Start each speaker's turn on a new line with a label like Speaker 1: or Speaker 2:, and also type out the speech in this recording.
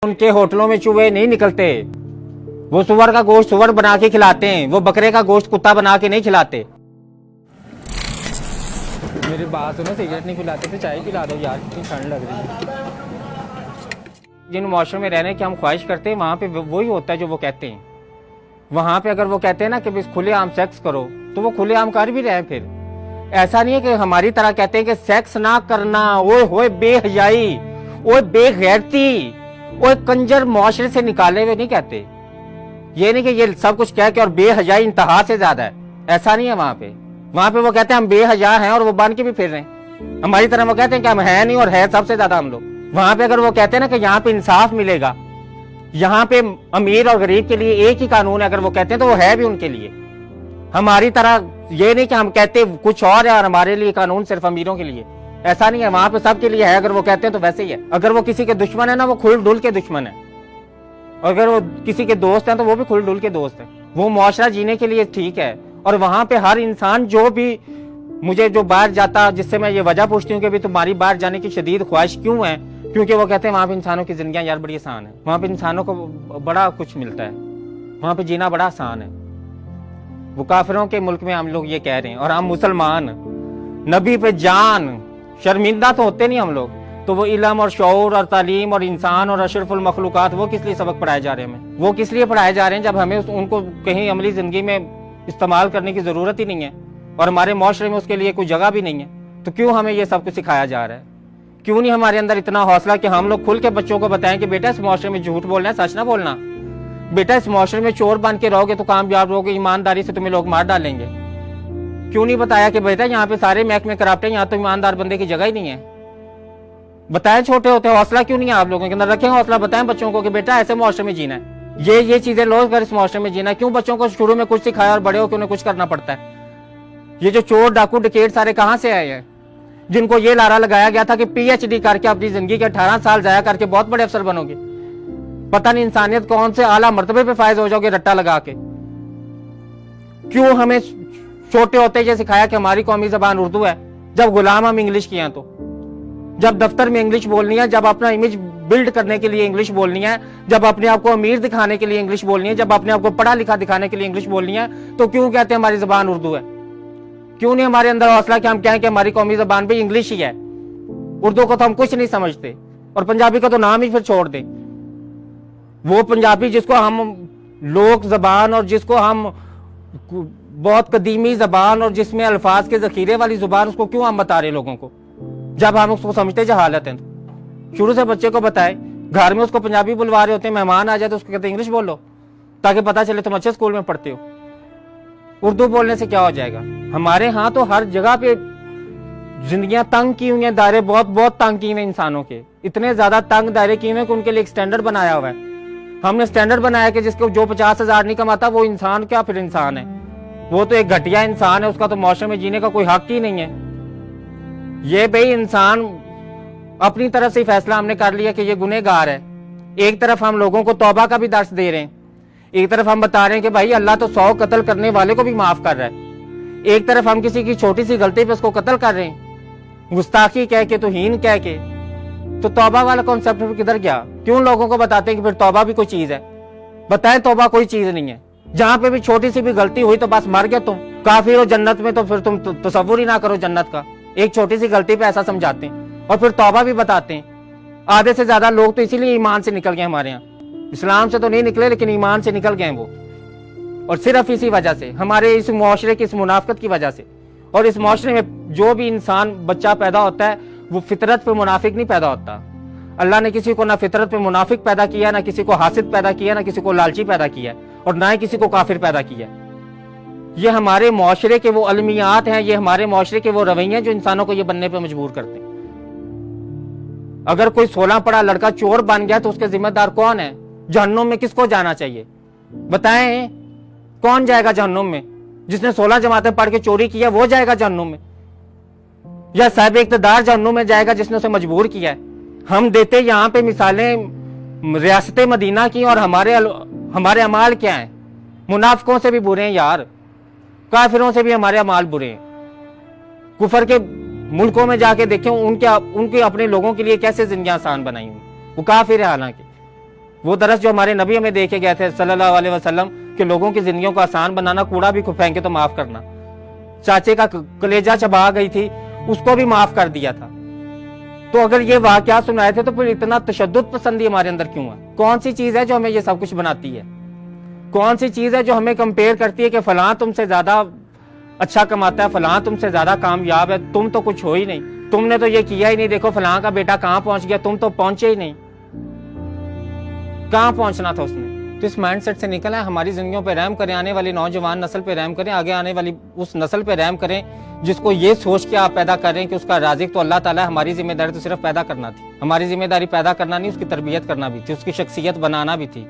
Speaker 1: उनके होटलों में चूहे नहीं निकलते। वो सुअर का गोश्त सुअर बना के खिलाते हैं, वो बकरे का गोश्त कुत्ता बना के नहीं खिलाते। मेरी बात सुनो, सिगरेट नहीं पिलाते तो चाय पिला दो यार, कितनी ठंड लग रही है। जिन मुआशरे में रहने की हम ख्वाहिश करते हैं वहाँ पे वही होता है जो वो कहते हैं। वहाँ पे अगर वो कहते हैं ना कि खुलेआम सेक्स करो तो वो खुलेआम कर भी रहे हैं। फिर ऐसा नहीं है कि हमारी तरह कहते हैं कि सेक्स ना करना, ओए होए बेहयाई, ओए बेगैरती, ओए कंजर मुआशरे से निकाले हुए नहीं कहते। ये नहीं कि ये सब कुछ कह के और बेहयाई इंतहा से ज्यादा है, ऐसा नहीं है। वहाँ पे वो कहते हैं हम बेहया हैं और वो बन के भी फिर रहे हैं। हमारी तरह वो कहते हैं कि हम है नहीं और है सबसे ज्यादा हम लोग। वहां पे अगर वो कहते हैं ना कि यहाँ पे इंसाफ मिलेगा, यहाँ पे अमीर और गरीब के लिए एक ही कानून है, अगर वो कहते हैं तो वो है भी उनके लिए। हमारी तरह ये नहीं कि हम कहते कुछ और है और हमारे लिए कानून सिर्फ अमीरों के लिए, ऐसा नहीं है। वहां पे सबके लिए है, अगर वो कहते हैं तो वैसे ही है। अगर वो किसी के दुश्मन है ना, वो खुल डुल के दुश्मन है। अगर वो किसी के दोस्त हैं तो वो भी खुल डुल के दोस्त है। वो मुआशरा जीने के लिए ठीक है। और वहां पे हर इंसान जो भी मुझे जो बाहर जाता, जिससे मैं ये वजह पूछती हूँ कि भी तुम्हारी बाहर जाने की शदीद ख्वाहिश क्यों है, क्योंकि वो कहते हैं वहां पे इंसानों की जिंदगी यार बड़ी आसान है, वहां पे इंसानों को बड़ा कुछ मिलता है, वहां पे जीना बड़ा आसान है। वो काफिरों के मुल्क में हम लोग ये कह रहे हैं और हम मुसलमान नबी पे जान शर्मिंदा तो होते नहीं हम लोग। तो वो इल्म और शऊर और तालीम और इंसान और अशरफुल मखलूकात वो किस लिए सबक पढ़ाए जा रहे हैं हमें? वो किस लिए पढ़ाए जा रहे हैं जब हमें उनको कहीं अमली जिंदगी में इस्तेमाल करने की जरूरत ही नहीं है और हमारे मुआशरे में उसके लिए कोई जगह भी नहीं है। तो क्यों हमें ये सब कुछ सिखाया जा रहा है? क्यों नहीं हमारे अंदर इतना हौसला कि हम लोग खुल के बच्चों को बताएं कि बेटा इस मुआशरे में झूठ बोलना है, सच ना बोलना। बेटा इस मुआशरे में चोर बन के रहोगे तो कामयाब रहोगे, ईमानदारी से तुम्हें लोग मार डालेंगे। क्यों नहीं बताया कि बेटा यहाँ पे सारे महकमे करप्ट है, यहाँ तो ईमानदार बंदे की जगह ही नहीं है? बताएं छोटे होते, हौसला क्यों नहीं है आप लोगों के अंदर? रखें हौसला, बताएं बच्चों को कि बेटा ऐसे मुआशरे में जीना है, ये चीजें लो कर इस मुआशरे में जीना है। क्यों बच्चों को शुरू में कुछ सिखाया और बड़े होकर उन्हें कुछ करना पड़ता है? ये जो चोर डाकू डकैत सारे कहाँ से आए हैं, जिनको ये लारा लगाया गया था कि पीएचडी करके अपनी जिंदगी के 18 साल जाया करके बहुत बड़े अफसर बनोगे, पता नहीं इंसानियत कौन से आला मर्तबे पे फायज हो जाओगे रट्टा लगा के। क्यों हमें छोटे होते ये सिखाया कि हमारी कौमी जबान उर्दू है, जब गुलाम हम इंग्लिश किए हैं? तो जब दफ्तर में इंग्लिश बोलनी है, जब अपना इमेज बिल्ड करने के लिए इंग्लिश बोलनी है, जब अपने आप को अमीर दिखाने के लिए इंग्लिश बोलनी है, जब अपने आप को पढ़ा लिखा दिखाने के लिए इंग्लिश बोलनी है, तो क्यों कहते हैं हमारी जबान उर्दू है? क्यों नहीं हमारे अंदर हौसला कि हम कहें कि हमारी कौमी जबान भी इंग्लिश ही है, उर्दू को तो हम कुछ नहीं समझते और पंजाबी का तो नाम ही फिर छोड़ दे। वो पंजाबी जिसको हम लोक जबान और जिसको हम बहुत कदीमी जबान और जिसमें अल्फाज के जखीरे वाली जुबान, उसको क्यों हम बता रहे लोगों को जब हम उसको समझते जहालत है? तो शुरू से बच्चे को बताए, घर में उसको पंजाबी बुलवा रहे होते हैं, मेहमान आ जाए तो उसको कहते हैं इंग्लिश बोलो ताकि पता चले तुम अच्छे स्कूल में पढ़ते हो। उर्दू बोलने से क्या हो जाएगा? हमारे यहाँ तो हर जगह पे जिंदगियां तंग की हुई हैं, दायरे बहुत बहुत तंग किए हुए इंसानों के, इतने ज्यादा तंग दायरे किए हुए कि उनके लिए एक स्टैंडर्ड बनाया हुआ है। हमने स्टैंडर्ड बनाया कि जिसको जो 50,000 नहीं कमाता वो इंसान क्या फिर इंसान है? वो तो एक घटिया इंसान है, उसका तो मुआशरे में जीने का कोई हक ही नहीं है। ये भाई इंसान अपनी तरफ से फैसला हमने कर लिया कि ये गुनहगार है। एक तरफ हम लोगों को तौबा का भी दर्स दे रहे हैं, एक तरफ हम बता रहे हैं कि भाई अल्लाह तो 100 कत्ल करने वाले को भी माफ कर रहा है, एक तरफ हम किसी की छोटी सी गलती पे उसको कत्ल कर रहे हैं, गुस्ताखी कह के, तौहीन कह के। तो तौबा वाला कॉन्सेप्ट किधर गया? क्यों लोगों को बताते हैं कि फिर तौबा भी कोई चीज है? बताएं तौबा कोई चीज नहीं है। जहां पे भी छोटी सी भी गलती हुई तो बस मर गया तुम, काफिर हो जन्नत में, तो फिर तुम तसव्वुर ही ना करो जन्नत का। एक छोटी सी गलती पे ऐसा समझाते हैं और फिर तौबा भी बताते हैं। आधे से ज्यादा लोग तो इसीलिए ईमान से निकल गए हमारे यहाँ, इस्लाम से तो नहीं निकले लेकिन ईमान से निकल गए वो, और सिर्फ इसी वजह से, हमारे इस मुआशरे की इस मुनाफिकत की वजह से। और इस मुआशरे में जो भी इंसान बच्चा पैदा होता है वो फितरत पे मुनाफिक नहीं पैदा होता। अल्लाह ने किसी को ना फितरत पे मुनाफिक पैदा किया, ना किसी को हासिद पैदा किया, ना किसी को लालची पैदा किया, और ना ही किसी को काफिर पैदा किया। ये हमारे मुआशरे के वो अलमियात हैं, ये हमारे मुआशरे के वो रवैये हैं जो इंसानों को ये बनने पे मजबूर करते हैं। अगर कोई 16 पढ़ा लड़का चोर बन गया तो उसके जिम्मेदार कौन है? जहन्नुम में किसको जाना चाहिए? बताएं कौन जाएगा जहन्नुम में? जिसने 16 जमातें पढ़ के चोरी किया वो जाएगा जहन्नुम में, या साहिब इख्तिदार जहन्नुम में जाएगा जिसने उसे मजबूर किया है? हम देते यहाँ पे मिसालें रियासत मदीना की, और हमारे अमाल क्या है? मुनाफिकों से भी बुरे हैं यार, काफिरों से भी हमारे अमाल बुरे हैं। कुफर के मुल्कों में जाके देखें उनके अपने लोगों के लिए कैसे जिंदगी आसान बनाई हुई, वो काफिर है हालांकि, वो दरस जो हमारे नबी हमें दे के गए थे सल्लल्लाहु अलैहि वसल्लम कि लोगों की जिंदगियों को आसान बनाना, कूड़ा भी फेंके तो माफ करना। चाचे का कलेजा चबा गई थी, उसको भी माफ कर दिया था। तो अगर ये वाकया सुनाए थे तो फिर इतना तशद्दुद पसंदी हमारे अंदर क्यों है? कौन सी चीज है जो हमें ये सब कुछ बनाती है? कौन सी चीज है जो हमें कंपेयर करती है कि फलां तुमसे ज्यादा अच्छा कमाता है, फलां तुमसे ज्यादा कामयाब है, तुम तो कुछ हो ही नहीं, तुमने तो ये किया ही नहीं, देखो फलां का बेटा कहां पहुंच गया, तुम तो पहुंचे ही नहीं। कहां पहुंचना था उसने? तो इस माइंडसेट से निकल है। हमारी जिंदगियों पे रहम करें, आने वाली नौजवान नस्ल पे रहम करें, आगे आने वाली उस नस्ल पे रहम करें जिसको ये सोच के आप पैदा कर रहे हैं कि उसका राजिक तो अल्लाह ताला है, हमारी जिम्मेदारी तो सिर्फ पैदा करना थी। हमारी जिम्मेदारी पैदा करना नहीं, उसकी तरबियत करना भी थी, उसकी शख्सियत बनाना भी थी।